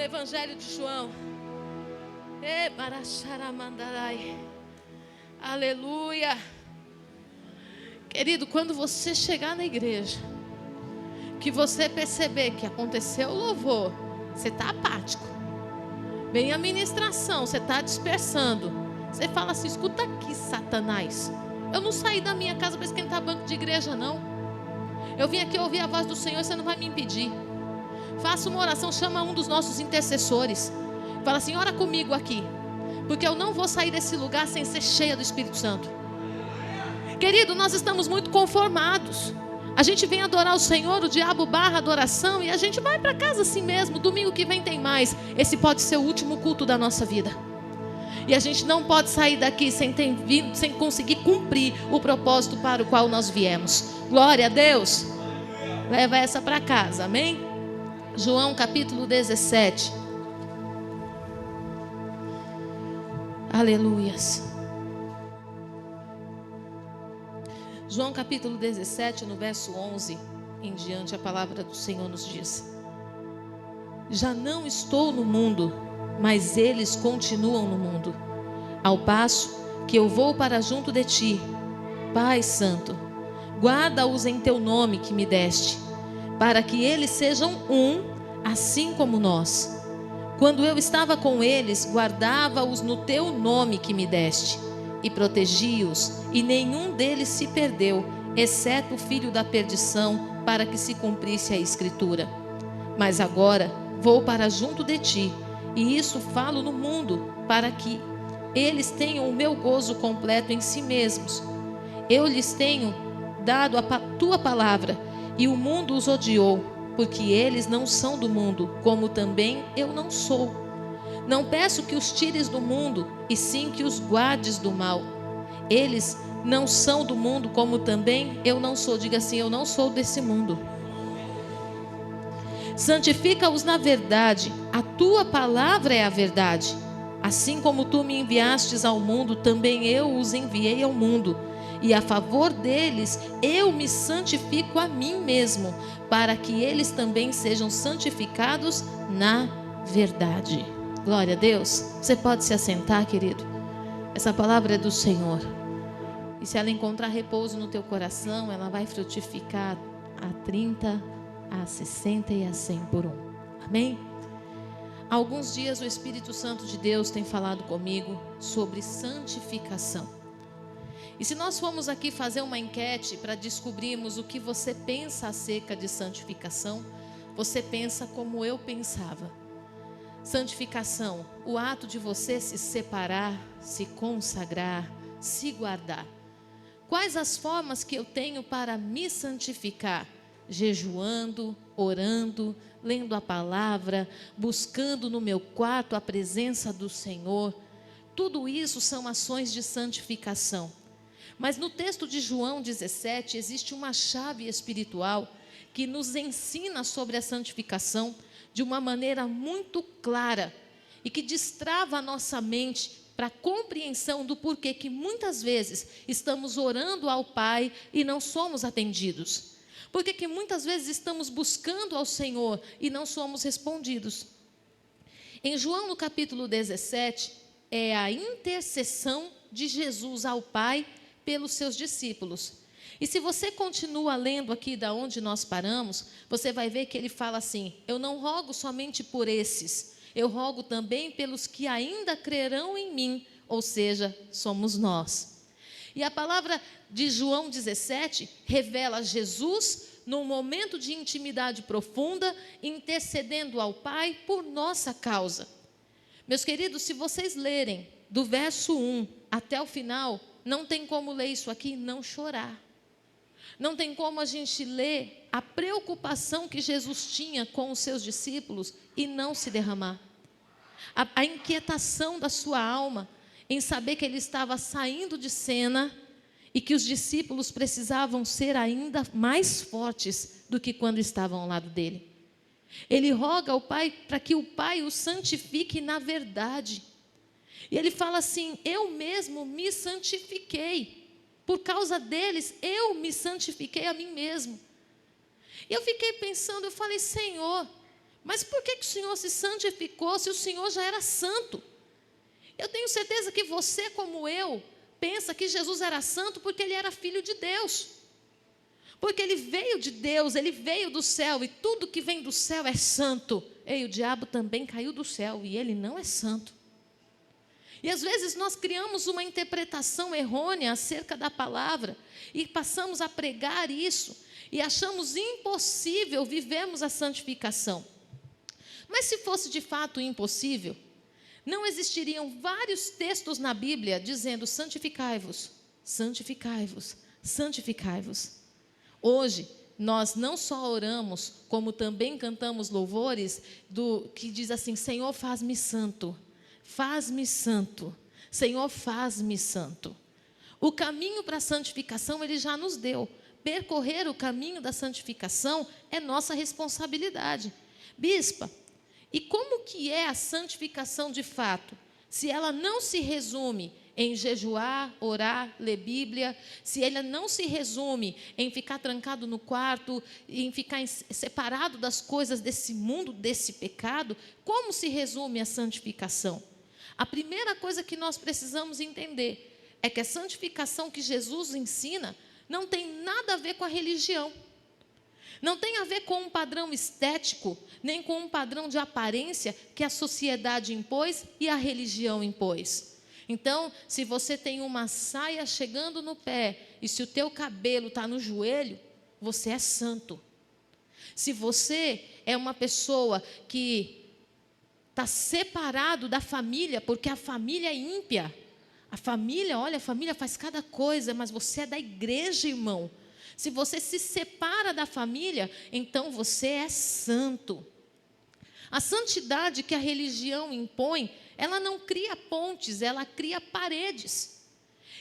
Evangelho de João. Aleluia. Querido, quando você chegar na igreja, que você perceber que aconteceu o louvor, você está apático. Vem a ministração, você está dispersando. Você fala assim: escuta aqui, Satanás. Eu não saí da minha casa para esquentar banco de igreja, não. Eu vim aqui ouvir a voz do Senhor, você não vai me impedir. Faça uma oração, chama um dos nossos intercessores. Fala assim: ora comigo aqui, porque eu não vou sair desse lugar sem ser cheia do Espírito Santo. Querido, nós estamos muito conformados. A gente vem adorar o Senhor, o diabo barra adoração, e a gente vai para casa assim mesmo. Domingo que vem tem mais. Esse pode ser o último culto da nossa vida. E a gente não pode sair daqui sem conseguir cumprir o propósito para o qual nós viemos. Glória a Deus. Leva essa para casa, amém? João capítulo 17. Aleluias. João capítulo 17, no verso 11 em diante, a palavra do Senhor nos diz: já não estou no mundo, mas eles continuam no mundo, ao passo que eu vou para junto de ti. Pai Santo, guarda-os em teu nome que me deste, para que eles sejam um, assim como nós. Quando eu estava com eles, guardava-os no teu nome que me deste, e protegi-os, e nenhum deles se perdeu, exceto o filho da perdição, para que se cumprisse a Escritura. Mas agora vou para junto de ti, e isso falo no mundo, para que eles tenham o meu gozo completo em si mesmos. Eu lhes tenho dado a tua palavra, e o mundo os odiou, porque eles não são do mundo, como também eu não sou. Não peço que os tires do mundo, e sim que os guardes do mal. Eles não são do mundo, como também eu não sou. Diga assim: eu não sou desse mundo. Santifica-os na verdade, a tua palavra é a verdade. Assim como tu me enviastes ao mundo, também eu os enviei ao mundo. E a favor deles eu me santifico a mim mesmo, para que eles também sejam santificados na verdade. Glória a Deus. Você pode se assentar, querido. Essa palavra é do Senhor. E se ela encontrar repouso no teu coração, ela vai frutificar a 30, a 60 e a 100 por um. Amém? Há alguns dias o Espírito Santo de Deus tem falado comigo sobre santificação. E se nós formos aqui fazer uma enquete para descobrirmos o que você pensa acerca de santificação, você pensa como eu pensava. Santificação, o ato de você se separar, se consagrar, se guardar. Quais as formas que eu tenho para me santificar? Jejuando, orando, lendo a palavra, buscando no meu quarto a presença do Senhor. Tudo isso são ações de santificação. Mas no texto de João 17 existe uma chave espiritual que nos ensina sobre a santificação de uma maneira muito clara e que destrava a nossa mente para a compreensão do porquê que muitas vezes estamos orando ao Pai e não somos atendidos. Porque que muitas vezes estamos buscando ao Senhor e não somos respondidos. Em João no capítulo 17, é a intercessão de Jesus ao Pai pelos seus discípulos. E se você continua lendo aqui da onde nós paramos, você vai ver que ele fala assim: eu não rogo somente por esses, eu rogo também pelos que ainda crerão em mim, ou seja, somos nós. E a palavra de João 17 revela Jesus num momento de intimidade profunda, intercedendo ao Pai por nossa causa. Meus queridos, se vocês lerem do verso 1 até o final, não tem como ler isso aqui e não chorar. Não tem como a gente ler a preocupação que Jesus tinha com os seus discípulos e não se derramar. A inquietação da sua alma em saber que ele estava saindo de cena e que os discípulos precisavam ser ainda mais fortes do que quando estavam ao lado dele. Ele roga ao Pai para que o Pai o santifique na verdade. E ele fala assim: eu mesmo me santifiquei. Por causa deles, eu me santifiquei a mim mesmo. E eu fiquei pensando, eu falei: Senhor, Mas por que o Senhor se santificou se o Senhor já era santo? Eu tenho certeza que você, como eu, pensa que Jesus era santo porque ele era filho de Deus. Porque ele veio de Deus, ele veio do céu, e tudo que vem do céu é santo. E o diabo também caiu do céu, e ele não é santo. E às vezes nós criamos uma interpretação errônea acerca da palavra, e passamos a pregar isso, e achamos impossível vivermos a santificação. Mas se fosse de fato impossível, não existiriam vários textos na Bíblia dizendo: santificai-vos, santificai-vos, santificai-vos. Hoje, nós não só oramos, como também cantamos louvores que diz assim: Senhor, faz-me santo, faz-me santo, Senhor, faz-me santo. O caminho para a santificação Ele já nos deu. Percorrer o caminho da santificação é nossa responsabilidade. Bispa, e como que é a santificação de fato? Se ela não se resume em jejuar, orar, ler Bíblia, se ela não se resume em ficar trancado no quarto, em ficar separado das coisas desse mundo, desse pecado, como se resume a santificação? A primeira coisa que nós precisamos entender é que a santificação que Jesus ensina não tem nada a ver com a religião. Não tem a ver com um padrão estético, nem com um padrão de aparência que a sociedade impôs e a religião impôs. Então, se você tem uma saia chegando no pé e se o teu cabelo está no joelho, você é santo. Se você é uma pessoa que está separado da família, porque a família é ímpia, a família faz cada coisa, mas você é da igreja, irmão. Se você se separa da família, então você é santo. A santidade que a religião impõe, ela não cria pontes, ela cria paredes.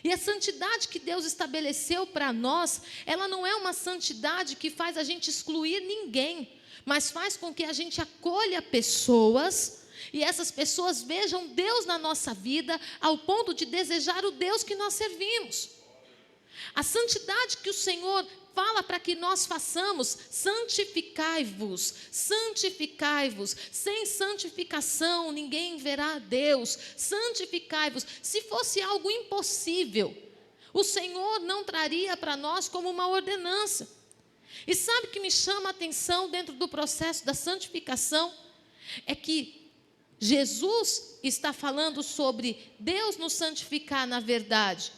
E a santidade que Deus estabeleceu para nós, ela não é uma santidade que faz a gente excluir ninguém, mas faz com que a gente acolha pessoas, e essas pessoas vejam Deus na nossa vida, ao ponto de desejar o Deus que nós servimos. A santidade que o Senhor fala para que nós façamos: santificai-vos, santificai-vos. Sem santificação ninguém verá a Deus. Santificai-vos. Se fosse algo impossível, o Senhor não traria para nós como uma ordenança. E sabe o que me chama a atenção dentro do processo da santificação? É que Jesus está falando sobre Deus nos santificar na verdade.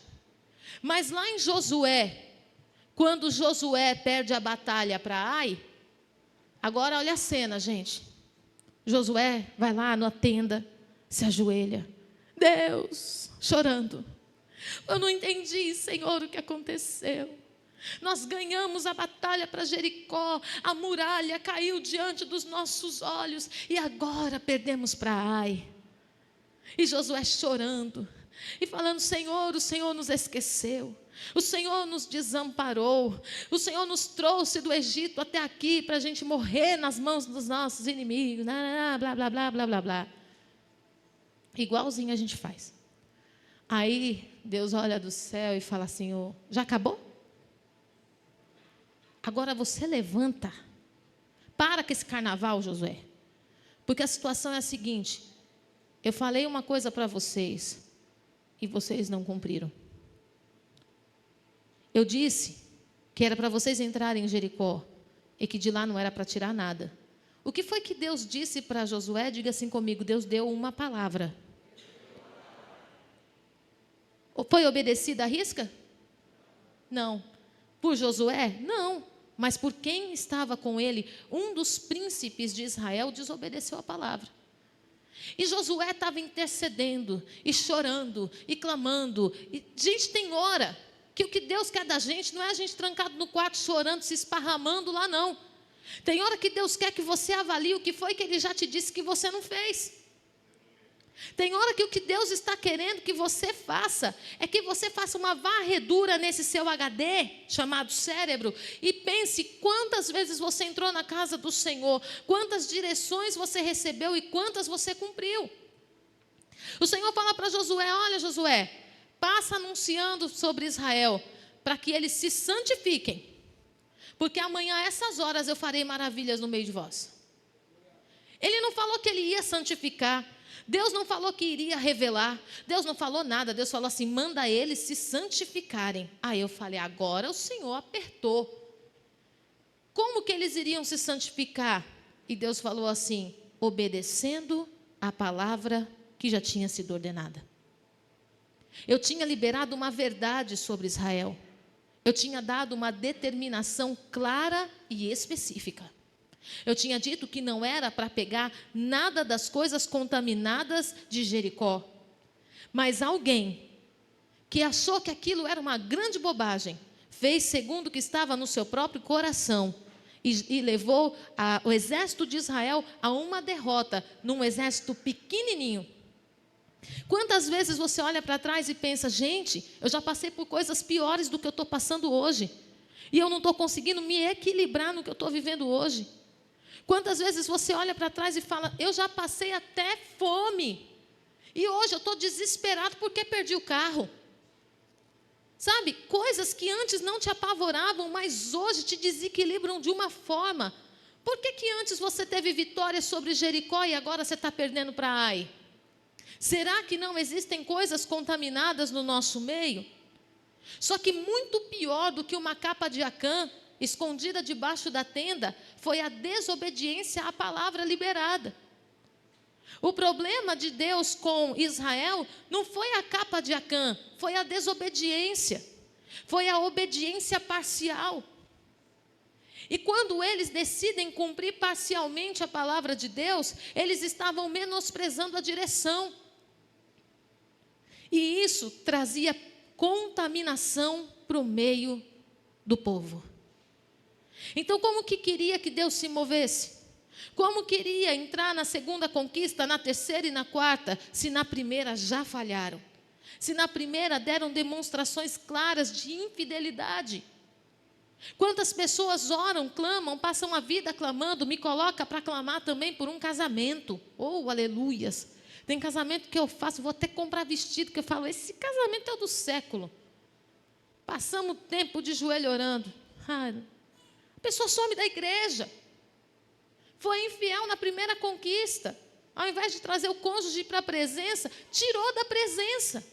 Mas lá em Josué, quando Josué perde a batalha para Ai, agora olha a cena, gente. Josué vai lá na tenda, se ajoelha. Deus, chorando. Eu não entendi, Senhor, o que aconteceu. Nós ganhamos a batalha para Jericó, a muralha caiu diante dos nossos olhos e agora perdemos para Ai. E Josué chorando e falando: Senhor, o Senhor nos esqueceu, o Senhor nos desamparou, o Senhor nos trouxe do Egito até aqui para a gente morrer nas mãos dos nossos inimigos, blá, blá, blá, blá, blá, blá, blá. Igualzinho a gente faz. Aí Deus olha do céu e fala assim: oh, já acabou? Agora você levanta, para com esse carnaval, Josué, porque a situação é a seguinte: eu falei uma coisa para vocês e vocês não cumpriram. Eu disse que era para vocês entrarem em Jericó e que de lá não era para tirar nada. O que foi que Deus disse para Josué? Diga assim comigo: Deus deu uma palavra. Foi obedecida à risca? Não. Por Josué? Não. Mas por quem estava com ele, um dos príncipes de Israel desobedeceu a palavra. E Josué estava intercedendo, e chorando, e clamando. E, gente, tem hora que o que Deus quer da gente não é a gente trancado no quarto chorando, se esparramando lá, não. Tem hora que Deus quer que você avalie o que foi que Ele já te disse que você não fez. Tem hora que o que Deus está querendo que você faça é que você faça uma varredura nesse seu HD, chamado cérebro, e pense quantas vezes você entrou na casa do Senhor, quantas direções você recebeu e quantas você cumpriu. O Senhor fala para Josué: olha, Josué, passa anunciando sobre Israel, para que eles se santifiquem, porque amanhã a essas horas eu farei maravilhas no meio de vós. Ele não falou que ele ia santificar. Deus não falou que iria revelar. Deus não falou nada. Deus falou assim: manda eles se santificarem. Aí eu falei: agora o Senhor apertou. Como que eles iriam se santificar? E Deus falou assim: obedecendo a palavra que já tinha sido ordenada. Eu tinha liberado uma verdade sobre Israel. Eu tinha dado uma determinação clara e específica. Eu tinha dito que não era para pegar nada das coisas contaminadas de Jericó. Mas alguém que achou que aquilo era uma grande bobagem, fez segundo o que estava no seu próprio coração e levou o exército de Israel a uma derrota num exército pequenininho. Quantas vezes você olha para trás e pensa: gente, eu já passei por coisas piores do que eu estou passando hoje, e eu não estou conseguindo me equilibrar no que eu estou vivendo hoje. Quantas vezes você olha para trás e fala: eu já passei até fome, e hoje eu estou desesperado porque perdi o carro. Sabe, coisas que antes não te apavoravam, mas hoje te desequilibram de uma forma. Por que antes você teve vitória sobre Jericó e agora você está perdendo para Ai? Será que não existem coisas contaminadas no nosso meio? Só que muito pior do que uma capa de Acã escondida debaixo da tenda foi a desobediência à palavra liberada. O problema de Deus com Israel não foi a capa de Acã, foi a desobediência, foi a obediência parcial. E quando eles decidem cumprir parcialmente a palavra de Deus, eles estavam menosprezando a direção. E isso trazia contaminação para o meio do povo. Então, como que queria que Deus se movesse? Como queria entrar na segunda conquista, na terceira e na quarta, se na primeira já falharam? Se na primeira deram demonstrações claras de infidelidade? Quantas pessoas oram, clamam, passam a vida clamando, me coloca para clamar também por um casamento. Oh, aleluias! Tem casamento que eu faço, vou até comprar vestido, que eu falo: esse casamento é o do século. Passamos tempo de joelho orando. A pessoa some da igreja. Foi infiel na primeira conquista. Ao invés de trazer o cônjuge para a presença, tirou da presença.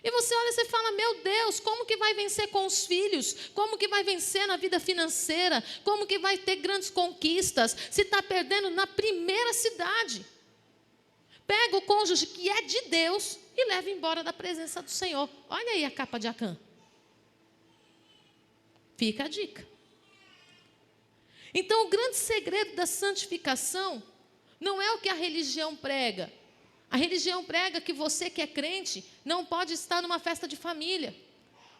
E você olha e você fala: meu Deus, como que vai vencer com os filhos? Como que vai vencer na vida financeira? Como que vai ter grandes conquistas se está perdendo na primeira cidade? Pega o cônjuge que é de Deus e leva embora da presença do Senhor. Olha aí a capa de Acã. Fica a dica. Então, o grande segredo da santificação não é o que a religião prega. A religião prega que você que é crente não pode estar numa festa de família,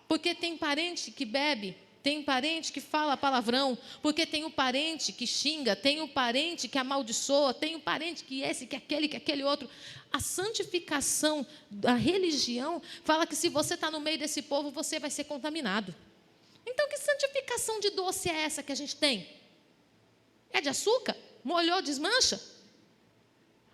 porque tem parente que bebe, tem parente que fala palavrão, porque tem o parente que xinga, tem o parente que amaldiçoa, tem o parente que esse, que aquele outro. A santificação da religião fala que se você está no meio desse povo, você vai ser contaminado. Então, que santificação de doce é essa que a gente tem? É de açúcar? Molhou, desmancha?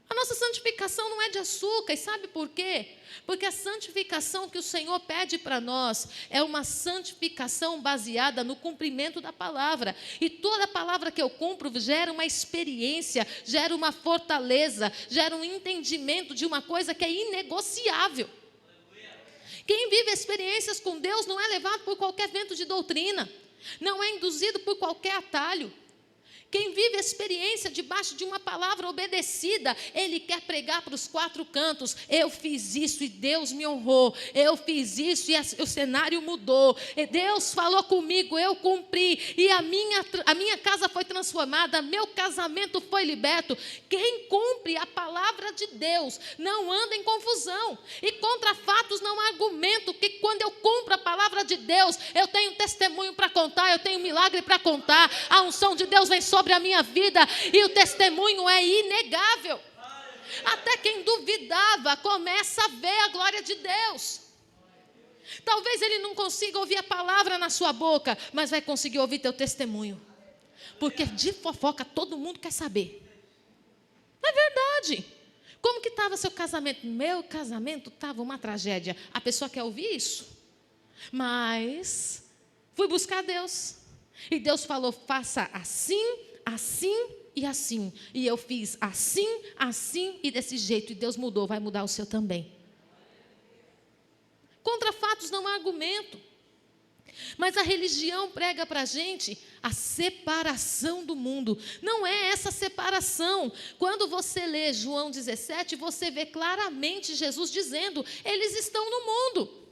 A nossa santificação não é de açúcar, e sabe por quê? Porque a santificação que o Senhor pede para nós é uma santificação baseada no cumprimento da palavra. E toda palavra que eu cumpro gera uma experiência, gera uma fortaleza, gera um entendimento de uma coisa que é inegociável. Quem vive experiências com Deus não é levado por qualquer vento de doutrina, não é induzido por qualquer atalho. Quem vive a experiência debaixo de uma palavra obedecida, ele quer pregar para os quatro cantos: eu fiz isso e Deus me honrou, eu fiz isso e o cenário mudou, e Deus falou comigo, eu cumpri, e a minha casa foi transformada, meu casamento foi liberto. Quem cumpre a palavra de Deus não anda em confusão, e contra fatos não há argumento, que quando eu cumpro a palavra de Deus, eu tenho testemunho para contar, eu tenho milagre para contar, a unção de Deus vem sobre a minha vida, e o testemunho é inegável. Até quem duvidava começa a ver a glória de Deus. Talvez ele não consiga ouvir a palavra na sua boca, mas vai conseguir ouvir teu testemunho, porque de fofoca todo mundo quer saber. É verdade. Como que estava seu casamento? Meu casamento estava uma tragédia. A pessoa quer ouvir isso? Mas fui buscar Deus, e Deus falou: faça assim, assim e eu fiz assim, assim e desse jeito, e Deus mudou, vai mudar o seu também. Contra fatos não há argumento. Mas a religião prega para a gente a separação do mundo. Não é essa separação. Quando você lê João 17, você vê claramente Jesus dizendo: eles estão no mundo.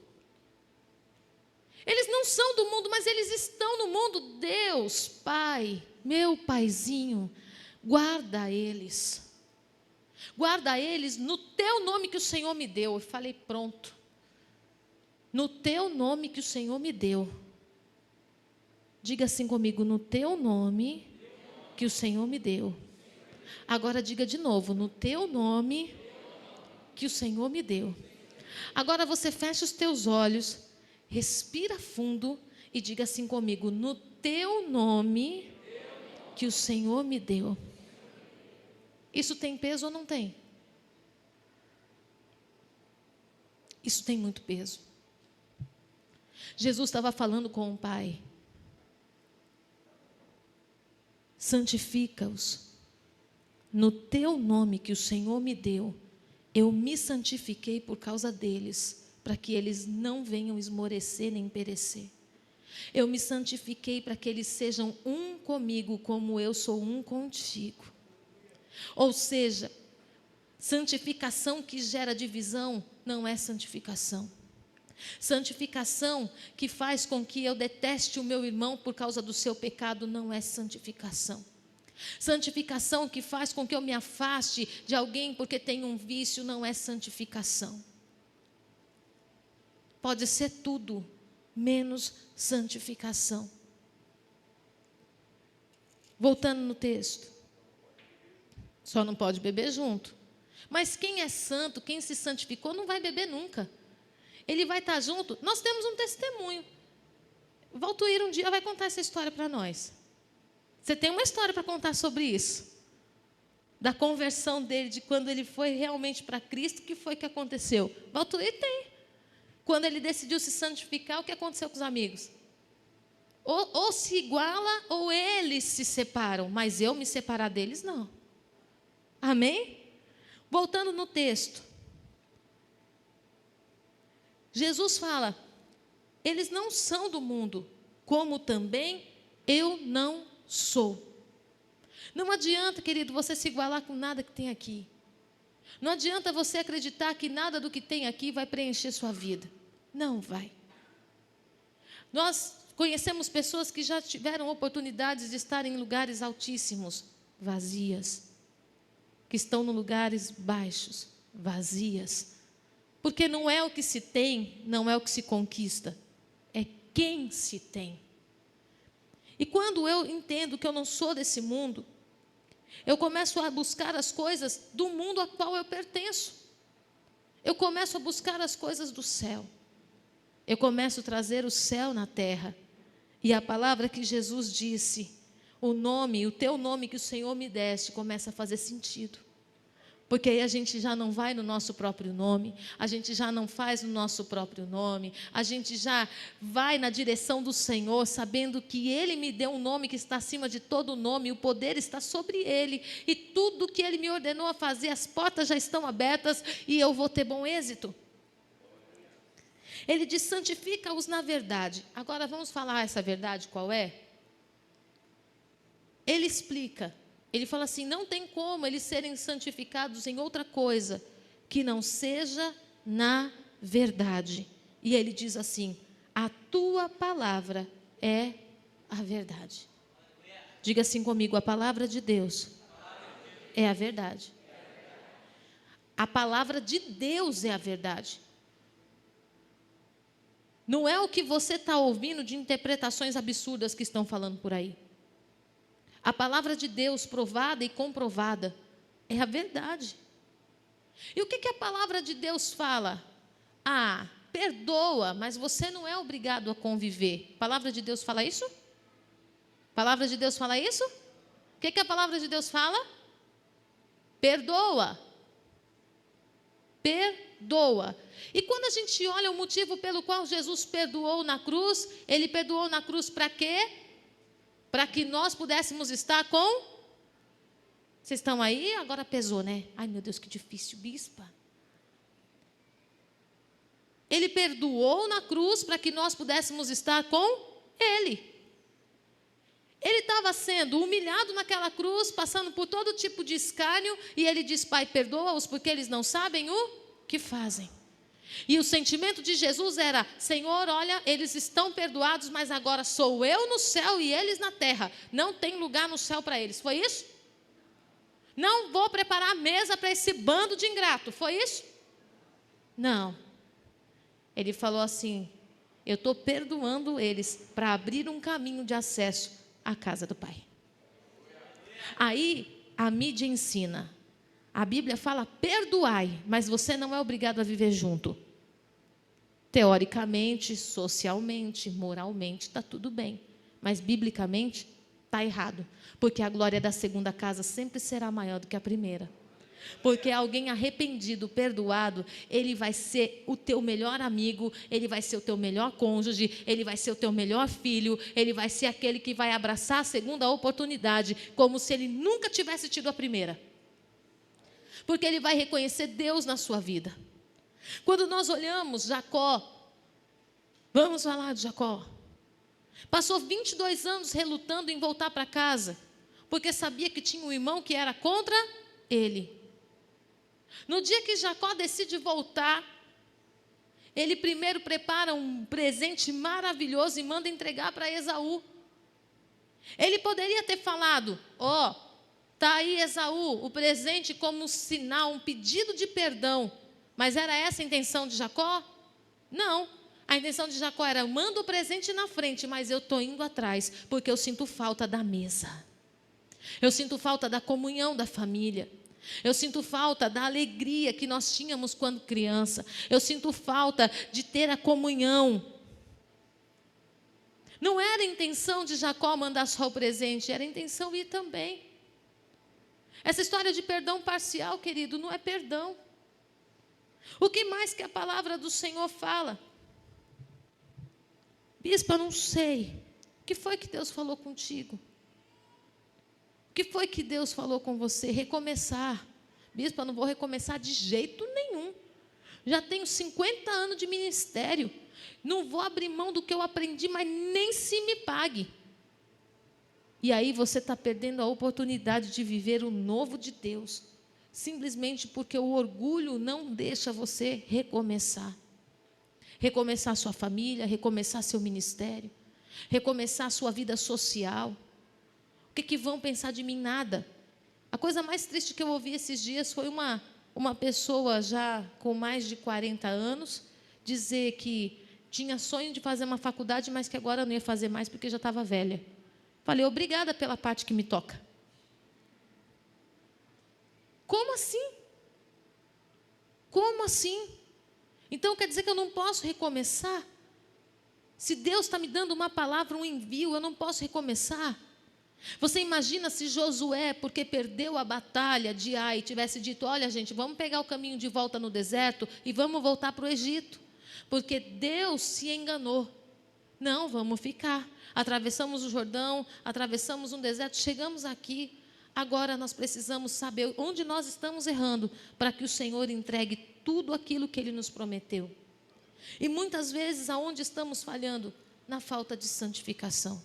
Eles não são do mundo, mas eles estão no mundo. Deus, Pai, meu Paizinho, guarda eles. Guarda eles no teu nome que o Senhor me deu. Eu falei, pronto. No teu nome que o Senhor me deu. Diga assim comigo, no teu nome que o Senhor me deu. Agora diga de novo, no teu nome que o Senhor me deu. Agora você fecha os teus olhos, respira fundo e diga assim comigo, no teu nome que o Senhor me deu. Isso tem peso ou não tem? Isso tem muito peso. Jesus estava falando com o Pai. Santifica-os. No teu nome que o Senhor me deu, eu me santifiquei por causa deles, para que eles não venham esmorecer nem perecer. Eu me santifiquei para que eles sejam um comigo, como eu sou um contigo. Ou seja, santificação que gera divisão não é santificação. Santificação que faz com que eu deteste o meu irmão por causa do seu pecado não é santificação. Santificação que faz com que eu me afaste de alguém porque tem um vício não é santificação. Pode ser tudo menos santificação. Voltando no texto. Só não pode beber junto. Mas quem é santo, quem se santificou não vai beber nunca. Ele vai estar junto. Nós temos um testemunho. Valtuir um dia vai contar essa história para nós. Você tem uma história para contar sobre isso? Da conversão dele, de quando ele foi realmente para Cristo, o que foi que aconteceu? Valtuir tem. Quando ele decidiu se santificar, o que aconteceu com os amigos? Ou se iguala, ou eles se separam. Mas eu me separar deles, não. Amém? Voltando no texto. Jesus fala, eles não são do mundo, como também eu não sou. Não adianta, querido, você se igualar com nada que tem aqui. Não adianta você acreditar que nada do que tem aqui vai preencher sua vida. Não vai. Nós conhecemos pessoas que já tiveram oportunidades de estar em lugares altíssimos, vazias. Que estão em lugares baixos, vazias. Porque não é o que se tem, não é o que se conquista, é quem se tem. E quando eu entendo que eu não sou desse mundo, eu começo a buscar as coisas do mundo a qual eu pertenço. Eu começo a buscar as coisas do céu. Eu começo a trazer o céu na terra. E a palavra que Jesus disse, o teu nome que o Senhor me deste, começa a fazer sentido. Porque aí a gente já não vai no nosso próprio nome, a gente já não faz no nosso próprio nome, a gente já vai na direção do Senhor, sabendo que Ele me deu um nome que está acima de todo nome, o poder está sobre Ele, e tudo que Ele me ordenou a fazer, as portas já estão abertas e eu vou ter bom êxito. Ele diz, santifica-os na verdade. Agora vamos falar essa verdade, qual é? Ele explica. Ele fala assim, não tem como eles serem santificados em outra coisa que não seja na verdade. E ele diz assim, a tua palavra é a verdade. Diga assim comigo, a palavra de Deus é a verdade. A palavra de Deus é a verdade. Não é o que você está ouvindo de interpretações absurdas que estão falando por aí. A palavra de Deus provada e comprovada é a verdade. E o que a palavra de Deus fala? Ah, perdoa, mas você não é obrigado a conviver. A palavra de Deus fala isso? A palavra de Deus fala isso? O que a palavra de Deus fala? Perdoa. Perdoa. E quando a gente olha o motivo pelo qual Jesus perdoou na cruz, Ele perdoou na cruz para quê? Para que nós pudéssemos estar com Vocês estão aí? Agora pesou, né? Ai, meu Deus, que difícil, bispa. Ele perdoou na cruz para que nós pudéssemos estar com Ele. Ele estava sendo humilhado naquela cruz, passando por todo tipo de escárnio, e ele diz: Pai, perdoa-os, porque eles não sabem o que fazem. E o sentimento de Jesus era: Senhor, olha, eles estão perdoados, mas agora sou eu no céu e eles na terra. Não tem lugar no céu para eles. Foi isso? Não vou preparar a mesa para esse bando de ingrato. Foi isso? Não. Ele falou assim: eu estou perdoando eles para abrir um caminho de acesso à casa do Pai. Aí a mídia ensina. A Bíblia fala: perdoai, mas você não é obrigado a viver junto. Teoricamente, socialmente, moralmente, está tudo bem. Mas biblicamente, está errado. Porque a glória da segunda casa sempre será maior do que a primeira. Porque alguém arrependido, perdoado, ele vai ser o teu melhor amigo, ele vai ser o teu melhor cônjuge, ele vai ser o teu melhor filho, ele vai ser aquele que vai abraçar a segunda oportunidade, como se ele nunca tivesse tido a primeira. Porque ele vai reconhecer Deus na sua vida. Quando nós olhamos Jacó, vamos falar de Jacó. Passou 22 anos relutando em voltar para casa, porque sabia que tinha um irmão que era contra ele. No dia que Jacó decide voltar, ele primeiro prepara um presente maravilhoso e manda entregar para Esaú. Ele poderia ter falado: ó, está aí Esaú, o presente como um sinal, um pedido de perdão. Mas era essa a intenção de Jacó? Não. A intenção de Jacó era: manda o presente na frente, mas eu estou indo atrás, porque eu sinto falta da mesa. Eu sinto falta da comunhão da família. Eu sinto falta da alegria que nós tínhamos quando criança. Eu sinto falta de ter a comunhão. Não era a intenção de Jacó mandar só o presente, era a intenção ir também. Essa história de perdão parcial, querido, não é perdão. O que mais que a palavra do Senhor fala? Bispa, não sei. O que foi que Deus falou contigo? O que foi que Deus falou com você? Recomeçar. Bispa, não vou recomeçar de jeito nenhum. Já tenho 50 anos de ministério. Não vou abrir mão do que eu aprendi, mas nem se me pague. E aí você está perdendo a oportunidade de viver o novo de Deus. Simplesmente porque o orgulho não deixa você recomeçar. Recomeçar sua família, recomeçar seu ministério, recomeçar sua vida social. O que vão pensar de mim? Nada. A coisa mais triste que eu ouvi esses dias foi uma pessoa já com mais de 40 anos dizer que tinha sonho de fazer uma faculdade, mas que agora não ia fazer mais porque já estava velha. Falei: obrigada pela parte que me toca. Como assim? Como assim? Então quer dizer que eu não posso recomeçar? Se Deus está me dando uma palavra, um envio, eu não posso recomeçar? Você imagina se Josué, porque perdeu a batalha de Ai, tivesse dito: olha gente, vamos pegar o caminho de volta no deserto e vamos voltar para o Egito. Porque Deus se enganou. Não, vamos ficar. Atravessamos o Jordão, atravessamos um deserto, chegamos aqui. Agora nós precisamos saber onde nós estamos errando, para que o Senhor entregue tudo aquilo que Ele nos prometeu. E muitas vezes, aonde estamos falhando? Na falta de santificação.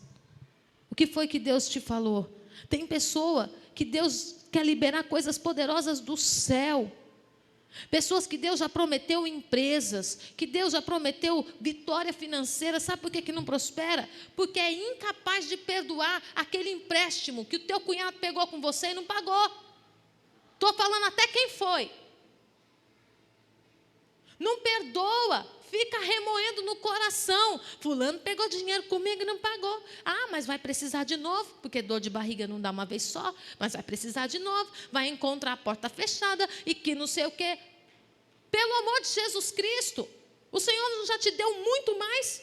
O que foi que Deus te falou? Tem pessoa que Deus quer liberar coisas poderosas do céu. Pessoas que Deus já prometeu empresas, que Deus já prometeu vitória financeira. Sabe por que não prospera? Porque é incapaz de perdoar aquele empréstimo que o teu cunhado pegou com você e não pagou. Estou falando até quem foi. Não perdoa, fica remoendo no coração. Fulano pegou dinheiro comigo e não pagou. Ah, mas vai precisar de novo, porque dor de barriga não dá uma vez só, mas vai precisar de novo, vai encontrar a porta fechada e que não sei o quê. Pelo amor de Jesus Cristo, o Senhor já te deu muito mais.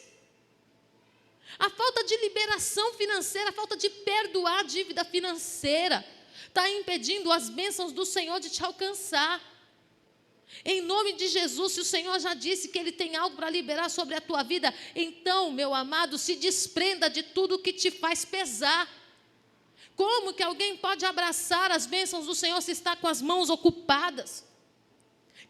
A falta de liberação financeira, a falta de perdoar a dívida financeira, está impedindo as bênçãos do Senhor de te alcançar. Em nome de Jesus, se o Senhor já disse que Ele tem algo para liberar sobre a tua vida, então, meu amado, se desprenda de tudo que te faz pesar. Como que alguém pode abraçar as bênçãos do Senhor se está com as mãos ocupadas?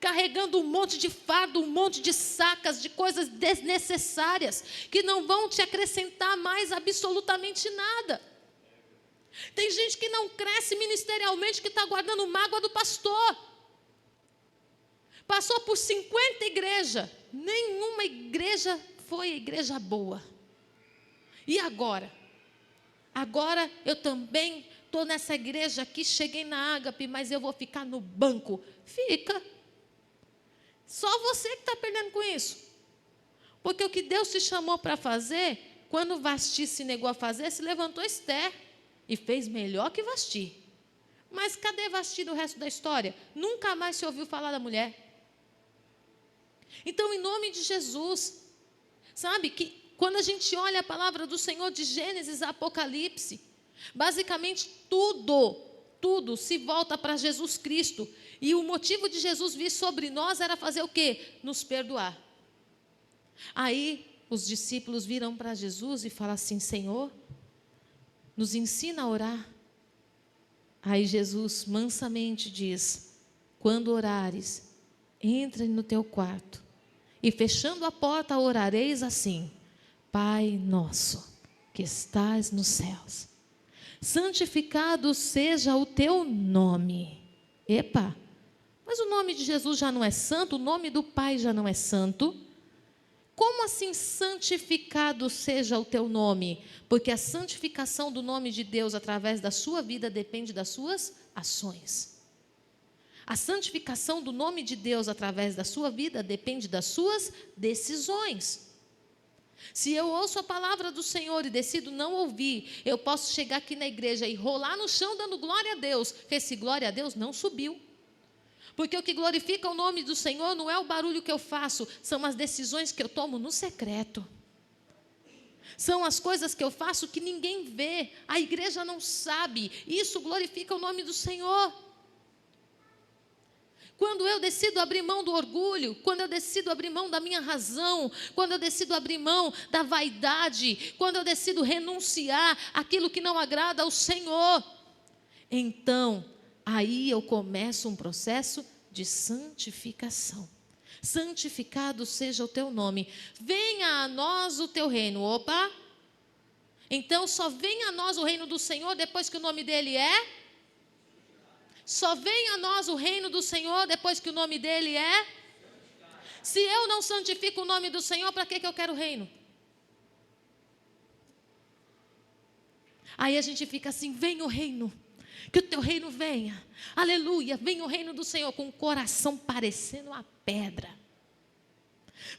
Carregando um monte de fardo, um monte de sacas, de coisas desnecessárias, que não vão te acrescentar mais absolutamente nada. Tem gente que não cresce ministerialmente, que está guardando mágoa do pastor. Passou por 50 igrejas, nenhuma igreja foi a igreja boa. E agora? Agora eu também estou nessa igreja aqui, cheguei na Ágape, mas eu vou ficar no banco. Fica. Só você que está perdendo com isso. Porque o que Deus te chamou para fazer, quando Vasti se negou a fazer, se levantou Esther e fez melhor que Vasti. Mas cadê Vasti do resto da história? Nunca mais se ouviu falar da mulher. Então, em nome de Jesus, sabe que quando a gente olha a palavra do Senhor de Gênesis a Apocalipse, basicamente tudo se volta para Jesus Cristo. E o motivo de Jesus vir sobre nós era fazer o quê? Nos perdoar. Aí os discípulos viram para Jesus e falam assim: Senhor, nos ensina a orar. Aí Jesus mansamente diz: quando orares, entre no teu quarto e fechando a porta orareis assim: Pai nosso que estás nos céus, santificado seja o teu nome. Epa, mas o nome de Jesus já não é santo, o nome do Pai já não é santo. Como assim santificado seja o teu nome? Porque a santificação do nome de Deus através da sua vida depende das suas ações. A santificação do nome de Deus através da sua vida depende das suas decisões. Se eu ouço a palavra do Senhor e decido não ouvir, eu posso chegar aqui na igreja e rolar no chão dando glória a Deus. Esse glória a Deus não subiu. Porque o que glorifica o nome do Senhor não é o barulho que eu faço, são as decisões que eu tomo no secreto. São as coisas que eu faço que ninguém vê, a igreja não sabe. Isso glorifica o nome do Senhor. Quando eu decido abrir mão do orgulho, quando eu decido abrir mão da minha razão, quando eu decido abrir mão da vaidade, quando eu decido renunciar àquilo que não agrada ao Senhor, então, aí eu começo um processo de santificação. Santificado seja o teu nome. Venha a nós o teu reino. Opa! Então, só venha a nós o reino do Senhor depois que o nome dele é... Só vem a nós o reino do Senhor depois que o nome dele é? Se eu não santifico o nome do Senhor, para que eu quero o reino? Aí a gente fica assim: vem o reino, que o teu reino venha, aleluia, vem o reino do Senhor, com o coração parecendo uma pedra.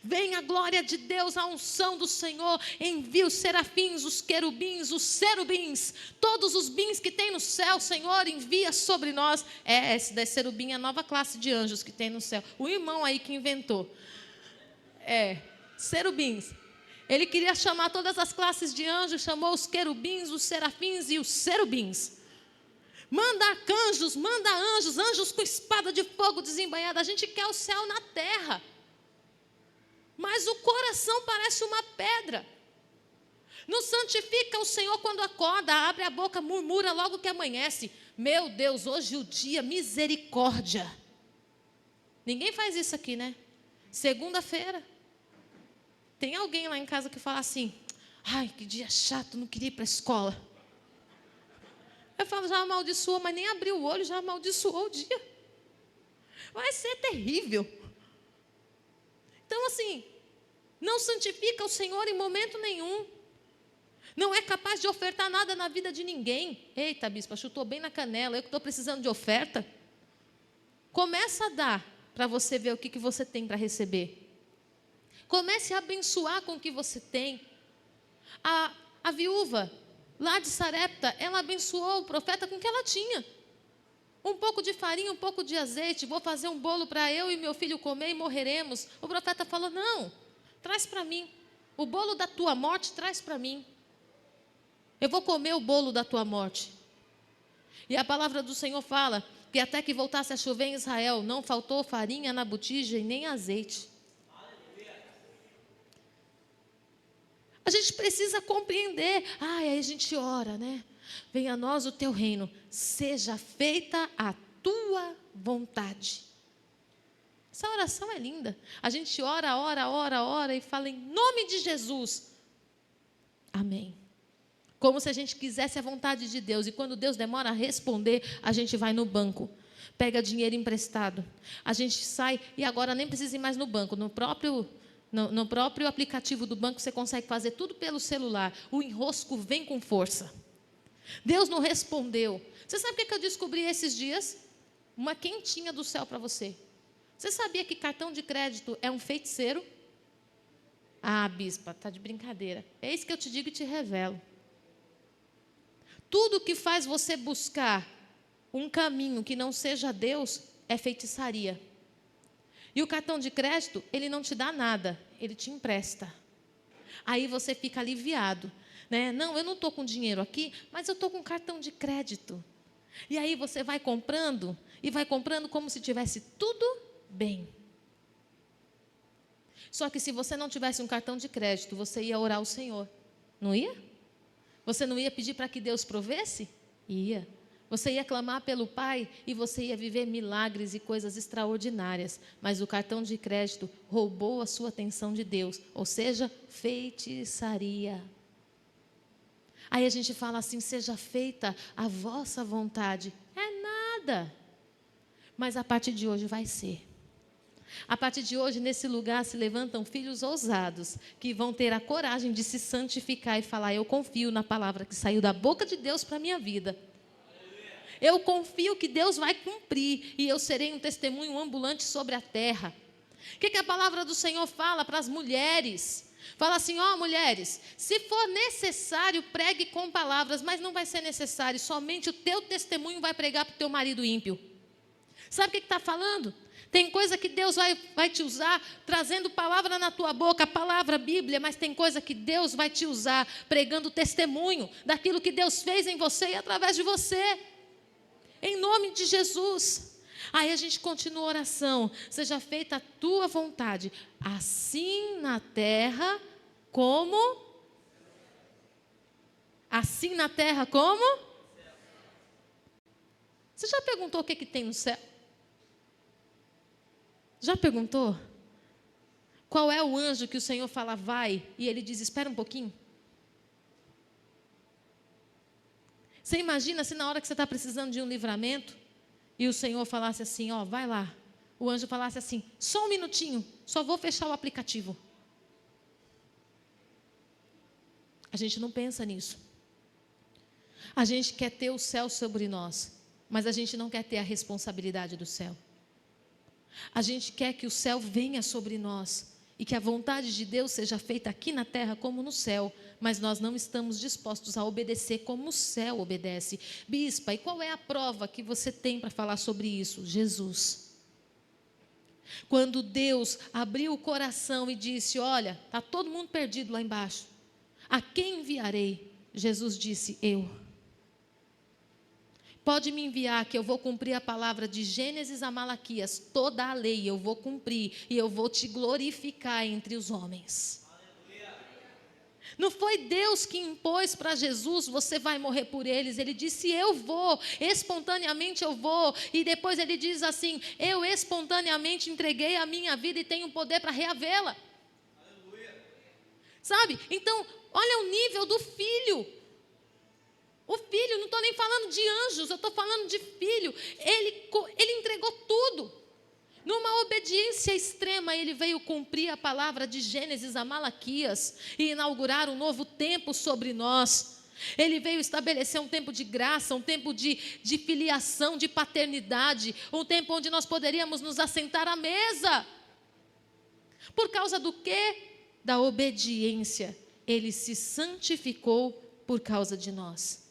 Vem a glória de Deus, a unção do Senhor, envia os serafins, os querubins, os serubins, todos os bins que tem no céu, Senhor, envia sobre nós. Esse da serubim é a nova classe de anjos que tem no céu. O irmão aí que inventou. Serubins. Ele queria chamar todas as classes de anjos, chamou os querubins, os serafins e os serubins. Manda arcanjos, manda anjos, anjos com espada de fogo desembainhada. A gente quer o céu na terra. Mas o coração parece uma pedra. Não santifica o Senhor quando acorda, abre a boca, murmura logo que amanhece. Meu Deus, hoje o dia, misericórdia. Ninguém faz isso aqui, né? Segunda-feira. Tem alguém lá em casa que fala assim: ai, que dia chato, não queria ir para a escola. Eu falo: já amaldiçoou, mas nem abriu o olho, já amaldiçoou o dia. Vai ser terrível. Então, assim, não santifica o Senhor em momento nenhum. Não é capaz de ofertar nada na vida de ninguém. Eita, bispa, chutou bem na canela, eu que estou precisando de oferta. Começa a dar, para você ver o que você tem para receber. Comece a abençoar com o que você tem. A viúva, lá de Sarepta, ela abençoou o profeta com o que ela tinha. Um pouco de farinha, um pouco de azeite, vou fazer um bolo para eu e meu filho comer e morreremos. O profeta falou: não, traz para mim. O bolo da tua morte, traz para mim. Eu vou comer o bolo da tua morte. E a palavra do Senhor fala que até que voltasse a chover em Israel, não faltou farinha na botija e nem azeite. A gente precisa compreender. Aí a gente ora, né? venha a nós o teu reino, seja feita a tua vontade. Essa oração é linda. A gente ora e fala em nome de Jesus. Amém. Como se a gente quisesse a vontade de Deus. E quando Deus demora a responder, a gente vai no banco, pega dinheiro emprestado. A gente sai e agora nem precisa ir mais no banco. No próprio aplicativo do banco você consegue fazer tudo pelo celular. O enrosco vem com força. Deus não respondeu. Você sabe o que eu descobri esses dias? Uma quentinha do céu para você. Você sabia que cartão de crédito é um feiticeiro? Ah, bispa, está de brincadeira. Eis que eu te digo e te revelo. Tudo que faz você buscar um caminho que não seja Deus é feitiçaria. E o cartão de crédito, ele não te dá nada, ele te empresta. Aí você fica aliviado, né? Não, eu não estou com dinheiro aqui, mas eu estou com cartão de crédito. E aí você vai comprando, e vai comprando como se tivesse tudo bem. Só que se você não tivesse um cartão de crédito, você ia orar ao Senhor, não ia? Você não ia pedir para que Deus provesse? Ia. Você ia clamar pelo Pai e você ia viver milagres e coisas extraordinárias. Mas o cartão de crédito roubou a sua atenção de Deus, ou seja, feitiçaria. Aí a gente fala assim, seja feita a vossa vontade. É nada. Mas a partir de hoje vai ser. A partir de hoje, nesse lugar se levantam filhos ousados, que vão ter a coragem de se santificar e falar, eu confio na palavra que saiu da boca de Deus para a minha vida. Eu confio que Deus vai cumprir e eu serei um testemunho ambulante sobre a terra. O que a palavra do Senhor fala para as mulheres? Fala assim, ó mulheres, se for necessário, pregue com palavras, mas não vai ser necessário, somente o teu testemunho vai pregar para o teu marido ímpio. Sabe o que está falando? Tem coisa que Deus vai te usar trazendo palavra na tua boca, a palavra Bíblia, mas tem coisa que Deus vai te usar pregando testemunho daquilo que Deus fez em você e através de você. Em nome de Jesus. Aí a gente continua a oração. Seja feita a tua vontade, assim na terra como? Assim na terra como? Você já perguntou o que tem no céu? Já perguntou? Qual é o anjo que o Senhor fala, vai, e ele diz, espera um pouquinho? Você imagina se na hora que você está precisando de um livramento, e o Senhor falasse assim, ó, vai lá. O anjo falasse assim, só um minutinho, só vou fechar o aplicativo. A gente não pensa nisso. A gente quer ter o céu sobre nós, mas a gente não quer ter a responsabilidade do céu. A gente quer que o céu venha sobre nós e que a vontade de Deus seja feita aqui na terra como no céu, mas nós não estamos dispostos a obedecer como o céu obedece. Bispa, e qual é a prova que você tem para falar sobre isso? Jesus. Quando Deus abriu o coração e disse, olha, está todo mundo perdido lá embaixo, a quem enviarei? Jesus disse, eu. Pode me enviar que eu vou cumprir a palavra de Gênesis a Malaquias, toda a lei eu vou cumprir e eu vou te glorificar entre os homens. Aleluia. Não foi Deus que impôs para Jesus, você vai morrer por eles. Ele disse, eu vou, espontaneamente eu vou. E depois ele diz assim, eu espontaneamente entreguei a minha vida e tenho poder para reavê-la. Sabe? Então, olha o nível do filho. O filho, não estou nem falando de anjos, eu estou falando de filho. Ele entregou tudo. Numa obediência extrema, ele veio cumprir a palavra de Gênesis a Malaquias e inaugurar um novo tempo sobre nós. Ele veio estabelecer um tempo de graça, um tempo de filiação, de paternidade, um tempo onde nós poderíamos nos assentar à mesa. Por causa do quê? Da obediência. Ele se santificou por causa de nós.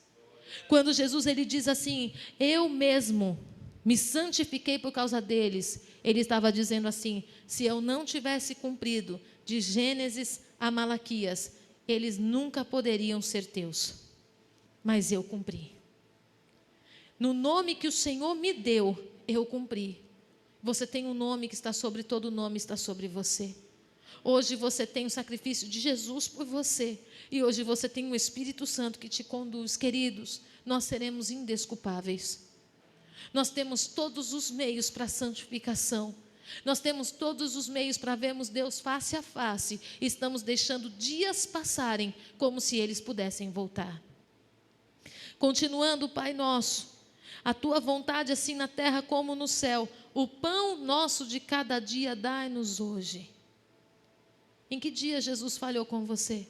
Quando Jesus ele diz assim, eu mesmo me santifiquei por causa deles, ele estava dizendo assim, se eu não tivesse cumprido de Gênesis a Malaquias, eles nunca poderiam ser teus, mas eu cumpri. No nome que o Senhor me deu, eu cumpri. Você tem um nome que está sobre todo nome, está sobre você. Hoje você tem o sacrifício de Jesus por você. E hoje você tem o Espírito Santo que te conduz. Queridos, nós seremos indesculpáveis. Nós temos todos os meios para a santificação. Nós temos todos os meios para vermos Deus face a face. E estamos deixando dias passarem como se eles pudessem voltar. Continuando, Pai nosso, a tua vontade assim na terra como no céu. O pão nosso de cada dia dai-nos hoje. Em que dia Jesus falhou com você?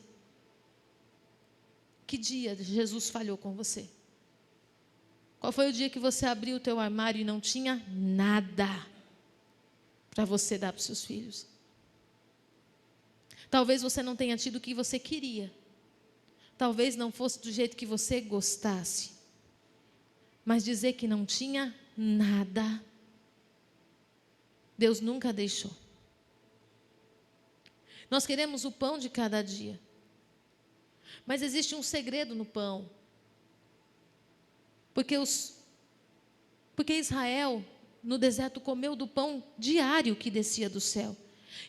Que dia Jesus falhou com você? Qual foi o dia que você abriu o teu armário e não tinha nada para você dar para os seus filhos? Talvez você não tenha tido o que você queria. Talvez não fosse do jeito que você gostasse. Mas dizer que não tinha nada, Deus nunca deixou. Nós queremos o pão de cada dia. Mas existe um segredo no pão. Porque Israel, no deserto, comeu do pão diário que descia do céu.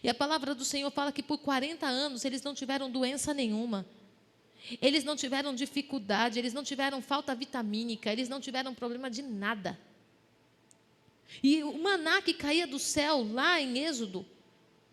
E a palavra do Senhor fala que por 40 anos eles não tiveram doença nenhuma. Eles não tiveram dificuldade, eles não tiveram falta vitamínica, eles não tiveram problema de nada. E o maná que caía do céu lá em Êxodo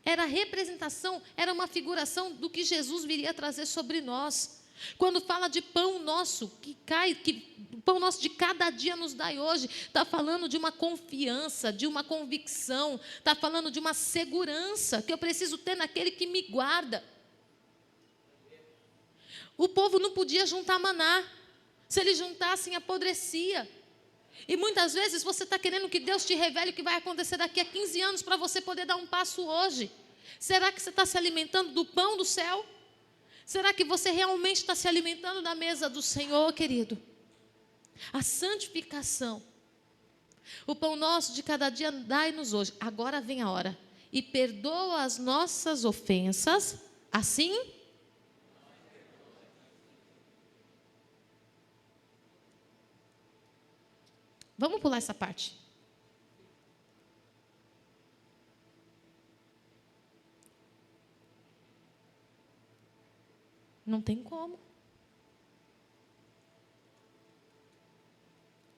era a representação, era uma figuração do que Jesus viria trazer sobre nós. Quando fala de pão nosso que cai, que o pão nosso de cada dia nos dai hoje, está falando de uma confiança, de uma convicção, está falando de uma segurança que eu preciso ter naquele que me guarda. O povo não podia juntar maná, se eles juntassem apodrecia. E muitas vezes você está querendo que Deus te revele o que vai acontecer daqui a 15 anos para você poder dar um passo hoje. Será que você está se alimentando do pão do céu? Será que você realmente está se alimentando da mesa do Senhor, querido? A santificação. O pão nosso de cada dia dai-nos hoje. Agora vem a hora. E perdoa as nossas ofensas, assim. Vamos pular essa parte. Não tem como.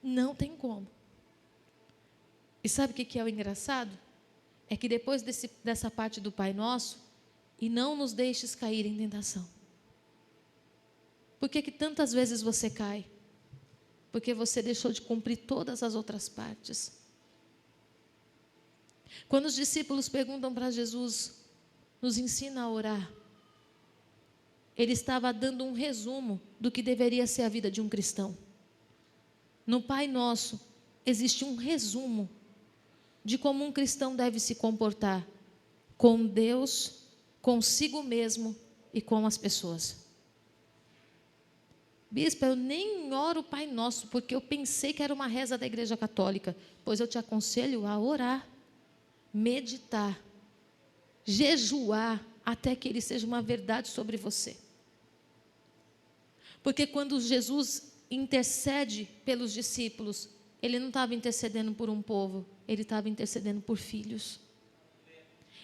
Não tem como. E sabe o que é o engraçado? É que depois dessa parte do Pai Nosso, e não nos deixes cair em tentação. Por que tantas vezes você cai? Porque você deixou de cumprir todas as outras partes. Quando os discípulos perguntam para Jesus, nos ensina a orar, ele estava dando um resumo do que deveria ser a vida de um cristão. No Pai Nosso, existe um resumo de como um cristão deve se comportar com Deus, consigo mesmo e com as pessoas. Bispa, eu nem oro o Pai Nosso, porque eu pensei que era uma reza da Igreja Católica. Pois eu te aconselho a orar, meditar, jejuar, até que ele seja uma verdade sobre você. Porque quando Jesus intercede pelos discípulos, ele não estava intercedendo por um povo, ele estava intercedendo por filhos.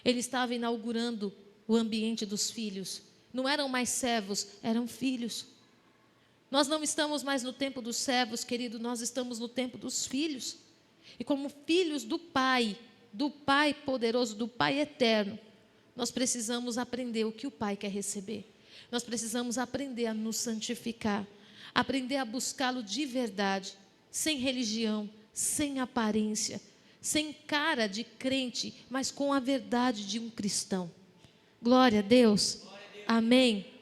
Ele estava inaugurando o ambiente dos filhos. Não eram mais servos, eram filhos. Nós não estamos mais no tempo dos servos, querido, nós estamos no tempo dos filhos. E como filhos do Pai poderoso, do Pai eterno, nós precisamos aprender o que o Pai quer receber. Nós precisamos aprender a nos santificar, aprender a buscá-lo de verdade, sem religião, sem aparência, sem cara de crente, mas com a verdade de um cristão. Glória a Deus. Amém.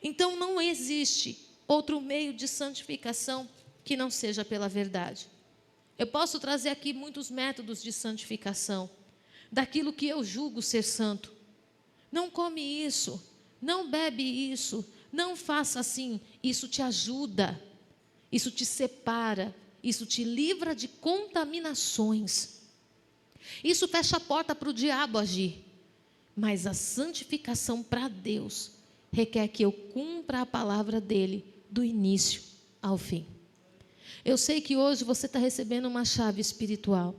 Então não existe outro meio de santificação que não seja pela verdade. Eu posso trazer aqui muitos métodos de santificação, daquilo que eu julgo ser santo. Não come isso, não bebe isso, não faça assim. Isso te ajuda, isso te separa, isso te livra de contaminações. Isso fecha a porta para o diabo agir. Mas a santificação para Deus requer que eu cumpra a palavra dele do início ao fim. Eu sei que hoje você está recebendo uma chave espiritual.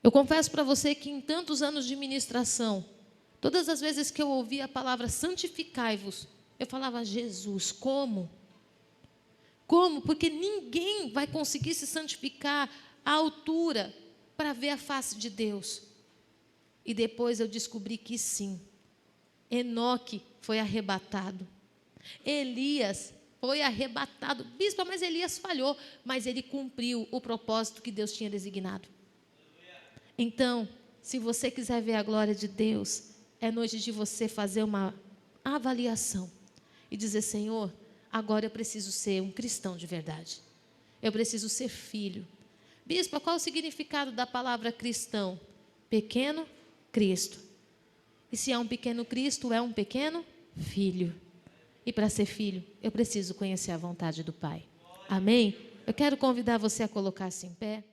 Eu confesso para você que em tantos anos de ministração, todas as vezes que eu ouvia a palavra santificai-vos, eu falava, Jesus, como? Como? Porque ninguém vai conseguir se santificar à altura para ver a face de Deus. E depois eu descobri que sim, Enoque foi arrebatado, Elias foi arrebatado. Bispo, mas Elias falhou, mas ele cumpriu o propósito que Deus tinha designado. Então, se você quiser ver a glória de Deus, é noite de você fazer uma avaliação e dizer: Senhor, agora eu preciso ser um cristão de verdade. Eu preciso ser filho. Bispo, qual o significado da palavra cristão? Pequeno Cristo. E se é um pequeno Cristo, é um pequeno filho. E para ser filho, eu preciso conhecer a vontade do Pai. Amém? Eu quero convidar você a colocar-se em pé.